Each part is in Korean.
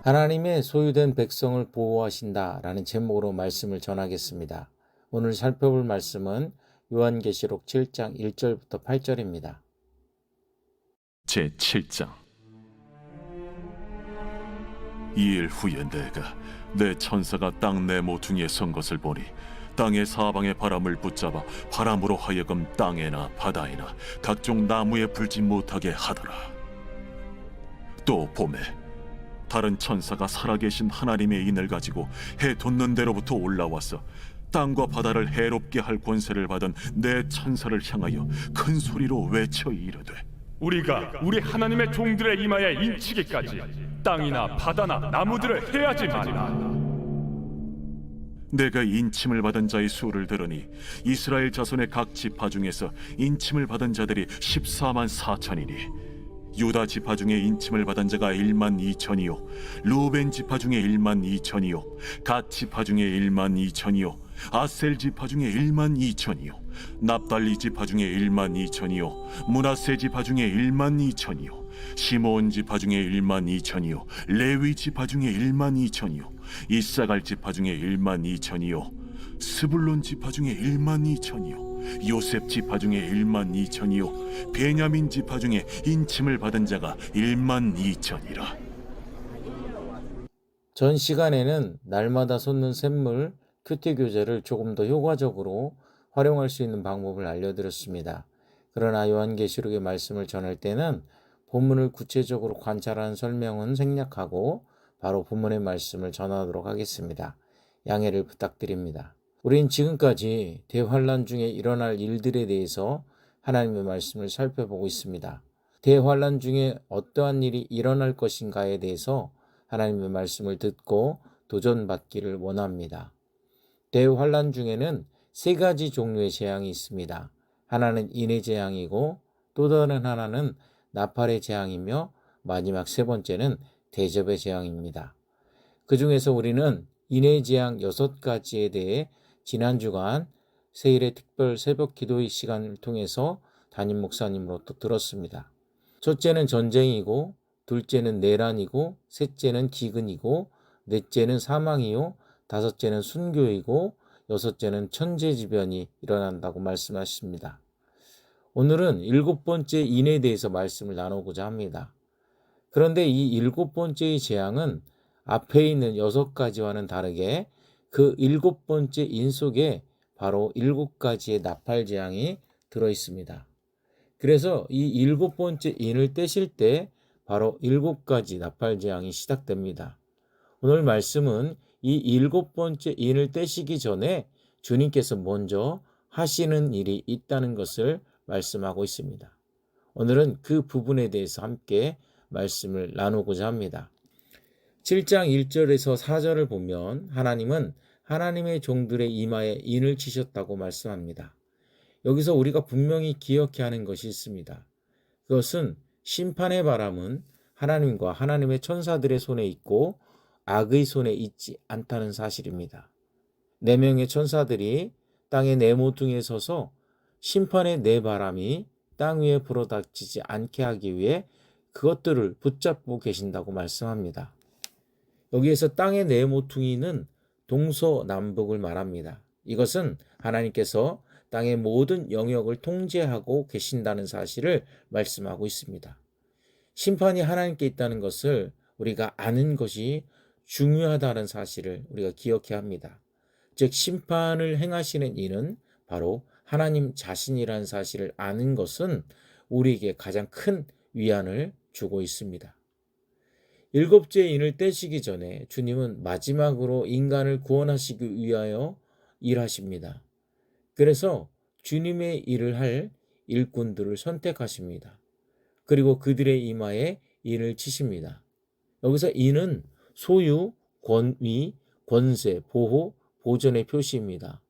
하나님의 소유된 백성을 보호하신다라는 제목으로 말씀을 전하겠습니다. 오늘 살펴볼 말씀은 요한계시록 7장 1절부터 8절입니다. 제7장. 이 일 후에 내가 내 천사가 땅 내 모퉁이에 선 것을 보니 땅의 사방의 바람을 붙잡아 바람으로 하여금 땅에나 바다에나 각종 나무에 불지 못하게 하더라. 또 봄에 다른 천사가 살아계신 하나님의 인을 가지고 해 돋는 데로부터 올라와서 땅과 바다를 해롭게 할 권세를 받은 내 천사를 향하여 큰 소리로 외쳐 이르되, 우리가 우리 하나님의 종들의 이마에 인치기까지 땅이나 바다나 나무들을 해하지 말라. 내가 인침을 받은 자의 수를 들으니 이스라엘 자손의 각 지파 중에서 인침을 받은 자들이 14만 4천이니 유다 지파 중에 인침을 받은 자가 1만 2천이요 루벤 지파 중에 1만 2천이요 갓 지파 중에 1만 2천이요 아셀 지파 중에 1만 2천이요 납달리 지파 중에 1만 2천이요 므낫세 지파 중에 1만 2천이요 시므온 지파 중에 1만 2천이요 레위 지파 중에 1만 2천이요 이사갈 지파 중에 1만 2천이요 스불론 지파 중에 1만 2천이요 요셉 지파 중에 1만 2천이요 베냐민 지파 중에 인침을 받은 자가 1만 2천이라. 전 시간에는 날마다 솟는 샘물 큐티 교제를 조금 더 효과적으로 활용할 수 있는 방법을 알려드렸습니다. 그러나 요한계시록의 말씀을 전할 때는 본문을 구체적으로 관찰하는 설명은 생략하고 바로 본문의 말씀을 전하도록 하겠습니다. 양해를 부탁드립니다. 우린 지금까지 대환란 중에 일어날 일들에 대해서 하나님의 말씀을 살펴보고 있습니다. 대환란 중에 어떠한 일이 일어날 것인가에 대해서 하나님의 말씀을 듣고 도전받기를 원합니다. 대환란 중에는 세 가지 종류의 재앙이 있습니다. 하나는 인의 재앙이고 또 다른 하나는 나팔의 재앙이며 마지막 세 번째는 대접의 재앙입니다. 그 중에서 우리는 인의 재앙 6가지에 대해 지난 주간 세일의 특별 새벽 기도의 시간을 통해서 담임 목사님으로부터 들었습니다. 첫째는 전쟁이고, 둘째는 내란이고, 셋째는 기근이고, 넷째는 사망이요, 다섯째는 순교이고, 여섯째는 천재지변이 일어난다고 말씀하십니다. 오늘은 7번째 인에 대해서 말씀을 나누고자 합니다. 그런데 이 7번째의 재앙은 앞에 있는 6가지와는 다르게 그 7번째 인 속에 바로 7가지의 나팔 재앙이 들어 있습니다. 그래서 이 7번째 인을 떼실 때 바로 7가지 나팔 재앙이 시작됩니다. 오늘 말씀은 이 7번째 인을 떼시기 전에 주님께서 먼저 하시는 일이 있다는 것을 말씀하고 있습니다. 오늘은 그 부분에 대해서 함께 말씀을 나누고자 합니다. 7장 1절에서 4절을 보면 하나님은 하나님의 종들의 이마에 인을 치셨다고 말씀합니다. 여기서 우리가 분명히 기억해야 하는 것이 있습니다. 그것은 심판의 바람은 하나님과 하나님의 천사들의 손에 있고 악의 손에 있지 않다는 사실입니다. 4명의 천사들이 땅의 네 모퉁이에 서서 심판의 네 바람이 땅 위에 불어닥치지 않게 하기 위해 그것들을 붙잡고 계신다고 말씀합니다. 여기에서 땅의 네 모퉁이는 동서남북을 말합니다. 이것은 하나님께서 땅의 모든 영역을 통제하고 계신다는 사실을 말씀하고 있습니다. 심판이 하나님께 있다는 것을 우리가 아는 것이 중요하다는 사실을 우리가 기억해야 합니다. 즉 심판을 행하시는 이는 바로 하나님 자신이라는 사실을 아는 것은 우리에게 가장 큰 위안을 주고 있습니다. 7째 인을 떼시기 전에 주님은 마지막으로 인간을 구원하시기 위하여 일하십니다. 그래서 주님의 일을 할 일꾼들을 선택하십니다. 그리고 그들의 이마에 인을 치십니다. 여기서 인은 소유, 권위, 권세, 보호, 보전의 표시입니다.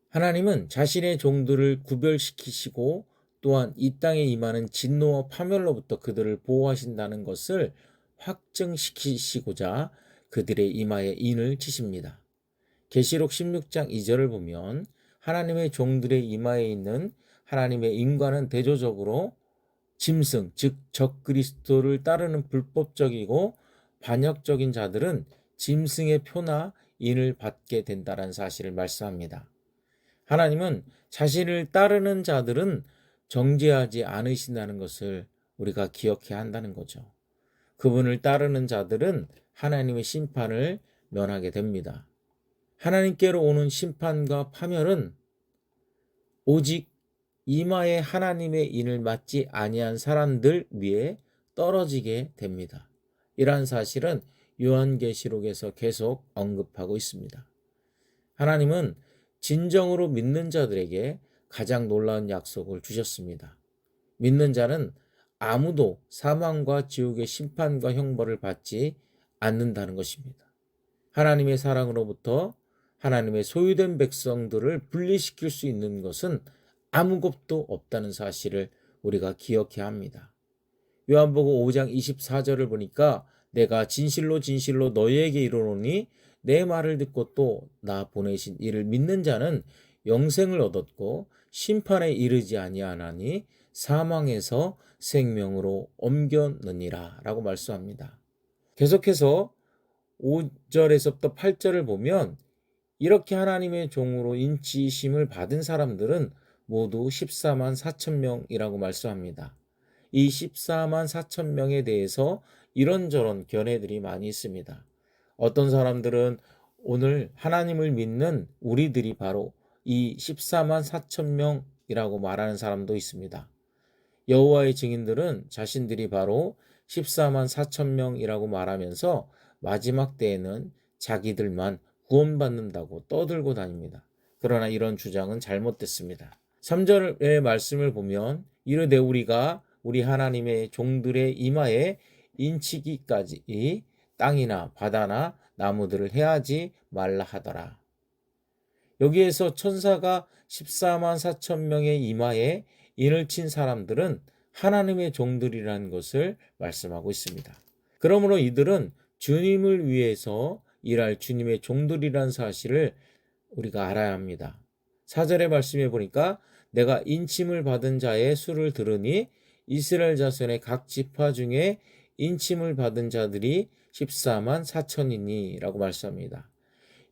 하나님은 자신의 종들을 구별시키시고 또한 이 땅에 임하는 진노와 파멸로부터 그들을 보호하신다는 것을 확증시키시고자 그들의 이마에 인을 치십니다. 계시록 16장 2절을 보면 하나님의 종들의 이마에 있는 하나님의 인과는 대조적으로 짐승, 즉 적그리스도를 따르는 불법적이고 반역적인 자들은 짐승의 표나 인을 받게 된다는 사실을 말씀합니다. 하나님은 자신을 따르는 자들은 정죄하지 않으신다는 것을 우리가 기억해야 한다는 거죠. 그분을 따르는 자들은 하나님의 심판을 면하게 됩니다. 하나님께로 오는 심판과 파멸은 오직 이마에 하나님의 인을 맞지 아니한 사람들 위에 떨어지게 됩니다. 이러한 사실은 요한계시록에서 계속 언급하고 있습니다. 하나님은 진정으로 믿는 자들에게 가장 놀라운 약속을 주셨습니다. 믿는 자는 아무도 사망과 지옥의 심판과 형벌을 받지 않는다는 것입니다. 하나님의 사랑으로부터 하나님의 소유된 백성들을 분리시킬 수 있는 것은 아무것도 없다는 사실을 우리가 기억해야 합니다. 요한복음 5장 24절을 보니까 내가 진실로 진실로 너희에게 이르노니 내 말을 듣고 또 나 보내신 이를 믿는 자는 영생을 얻었고 심판에 이르지 아니하나니 사망에서 생명으로 옮겼느니라 라고 말씀합니다. 계속해서 5절에서부터 8절을 보면 이렇게 하나님의 종으로 인치심을 받은 사람들은 모두 14만 4천 명이라고 말씀합니다. 이 14만 4천 명에 대해서 이런저런 견해들이 많이 있습니다. 어떤 사람들은 오늘 하나님을 믿는 우리들이 바로 이 14만 4천 명이라고 말하는 사람도 있습니다. 여호와의 증인들은 자신들이 바로 14만 4천 명이라고 말하면서 마지막 때에는 자기들만 구원받는다고 떠들고 다닙니다. 그러나 이런 주장은 잘못됐습니다. 3절의 말씀을 보면 이르되 우리가 우리 하나님의 종들의 이마에 인치기까지 땅이나 바다나 나무들을 해하지 말라 하더라. 여기에서 천사가 14만 4천 명의 이마에 인을 친 사람들은 하나님의 종들이라는 것을 말씀하고 있습니다. 그러므로 이들은 주님을 위해서 일할 주님의 종들이라는 사실을 우리가 알아야 합니다. 4절의 말씀에 보니까 내가 인침을 받은 자의 수를 들으니 이스라엘 자손의 각 지파 중에 인침을 받은 자들이 14만 4천이니 라고 말씀합니다.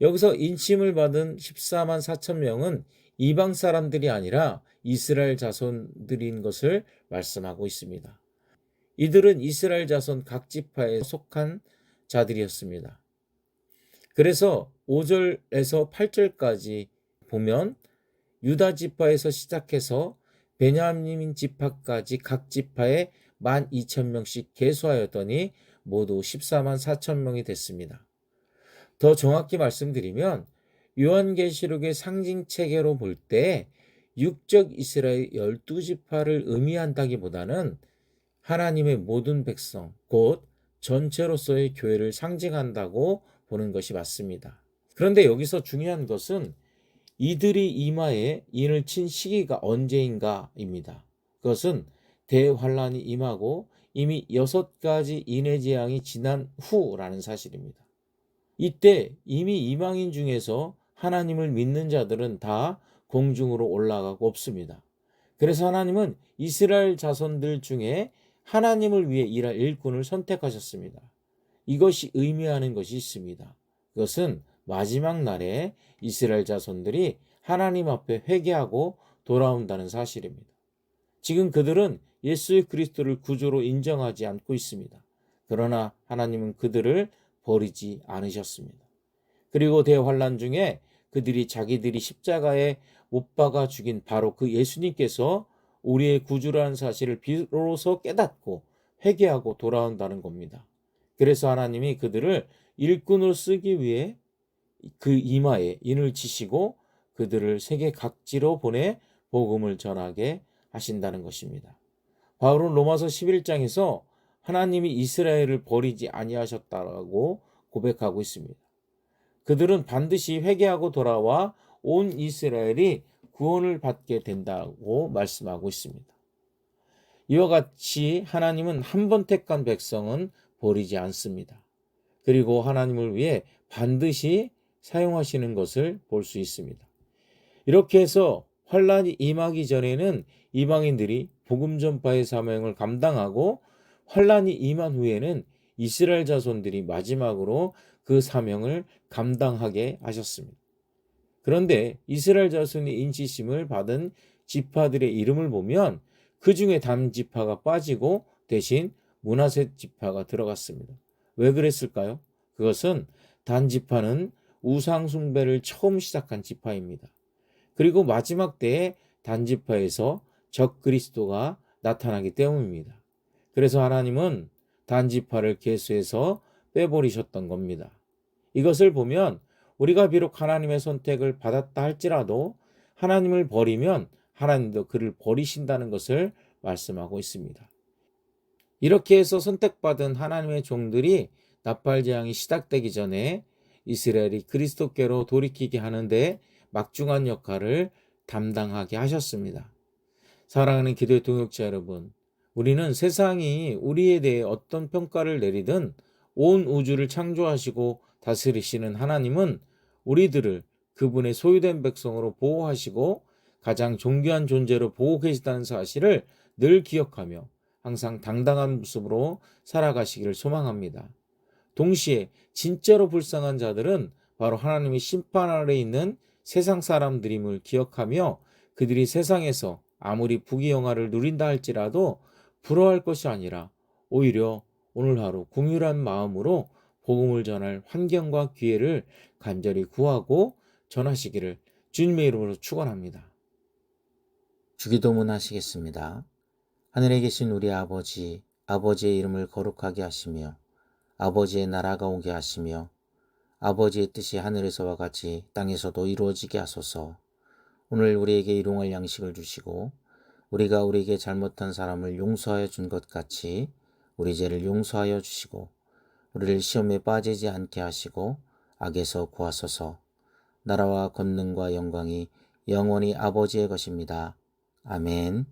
여기서 인침을 받은 14만 4천 명은 이방 사람들이 아니라 이스라엘 자손들인 것을 말씀하고 있습니다. 이들은 이스라엘 자손 각 지파에 속한 자들이었습니다. 그래서 5절에서 8절까지 보면 유다 지파에서 시작해서 베냐민 지파까지 각 지파에 12,000명씩 계수하였더니 모두 14만 4천 명이 됐습니다. 더 정확히 말씀드리면 요한계시록의 상징 체계로 볼 때 육적 이스라엘 12지파를 의미한다기보다는 하나님의 모든 백성, 곧 전체로서의 교회를 상징한다고 보는 것이 맞습니다. 그런데 여기서 중요한 것은 이들이 이마에 인을 친 시기가 언제인가입니다. 그것은 대환란이 임하고 이미 6가지 인의 재앙이 지난 후라는 사실입니다. 이때 이미 이방인 중에서 하나님을 믿는 자들은 다 공중으로 올라가고 없습니다. 그래서 하나님은 이스라엘 자손들 중에 하나님을 위해 일할 일꾼을 선택하셨습니다. 이것이 의미하는 것이 있습니다. 그것은 마지막 날에 이스라엘 자손들이 하나님 앞에 회개하고 돌아온다는 사실입니다. 지금 그들은 예수 그리스도를 구주로 인정하지 않고 있습니다. 그러나 하나님은 그들을 버리지 않으셨습니다. 그리고 대환란 중에 그들이 자기들이 십자가에 못 박아 죽인 바로 그 예수님께서 우리의 구주라는 사실을 비로소 깨닫고 회개하고 돌아온다는 겁니다. 그래서 하나님이 그들을 일꾼으로 쓰기 위해 그 이마에 인을 치시고 그들을 세계 각지로 보내 복음을 전하게 하신다는 것입니다. 바울은 로마서 11장에서 하나님이 이스라엘을 버리지 아니하셨다고 고백하고 있습니다. 그들은 반드시 회개하고 돌아와 온 이스라엘이 구원을 받게 된다고 말씀하고 있습니다. 이와 같이 하나님은 한 번 택한 백성은 버리지 않습니다. 그리고 하나님을 위해 반드시 사용하시는 것을 볼 수 있습니다. 이렇게 해서 환란이 임하기 전에는 이방인들이 복음 전파의 사명을 감당하고 환란이 임한 후에는 이스라엘 자손들이 마지막으로 그 사명을 감당하게 하셨습니다. 그런데 이스라엘 자손이 인치심을 받은 지파들의 이름을 보면 그 중에 단 지파가 빠지고 대신 므낫세 지파가 들어갔습니다. 왜 그랬을까요? 그것은 단 지파는 우상 숭배를 처음 시작한 지파입니다. 그리고 마지막 때에 단 지파에서 적 그리스도가 나타나기 때문입니다. 그래서 하나님은 단 지파를 계수해서 빼버리셨던 겁니다. 이것을 보면 우리가 비록 하나님의 선택을 받았다 할지라도 하나님을 버리면 하나님도 그를 버리신다는 것을 말씀하고 있습니다. 이렇게 해서 선택받은 하나님의 종들이 나팔 재앙이 시작되기 전에 이스라엘이 그리스도께로 돌이키게 하는데 막중한 역할을 담당하게 하셨습니다. 사랑하는 기도의 동역자 여러분, 우리는 세상이 우리에 대해 어떤 평가를 내리든 온 우주를 창조하시고 다스리시는 하나님은 우리들을 그분의 소유된 백성으로 보호하시고 가장 존귀한 존재로 보고 계시다는 사실을 늘 기억하며 항상 당당한 모습으로 살아가시기를 소망합니다. 동시에 진짜로 불쌍한 자들은 바로 하나님의 심판 아래 있는 세상 사람들임을 기억하며 그들이 세상에서 아무리 부귀영화를 누린다 할지라도 부러워할 것이 아니라 오히려 오늘 하루 긍휼한 마음으로 복음을 전할 환경과 기회를 간절히 구하고 전하시기를 주님의 이름으로 축원합니다. 주기도문 하시겠습니다. 하늘에 계신 우리 아버지, 아버지의 이름을 거룩하게 하시며 아버지의 나라가 오게 하시며 아버지의 뜻이 하늘에서와 같이 땅에서도 이루어지게 하소서. 오늘 우리에게 일용할 양식을 주시고 우리가 우리에게 잘못한 사람을 용서하여 준 것 같이 우리 죄를 용서하여 주시고 우리를 시험에 빠지지 않게 하시고 악에서 구하소서. 나라와 권능과 영광이 영원히 아버지의 것입니다. 아멘.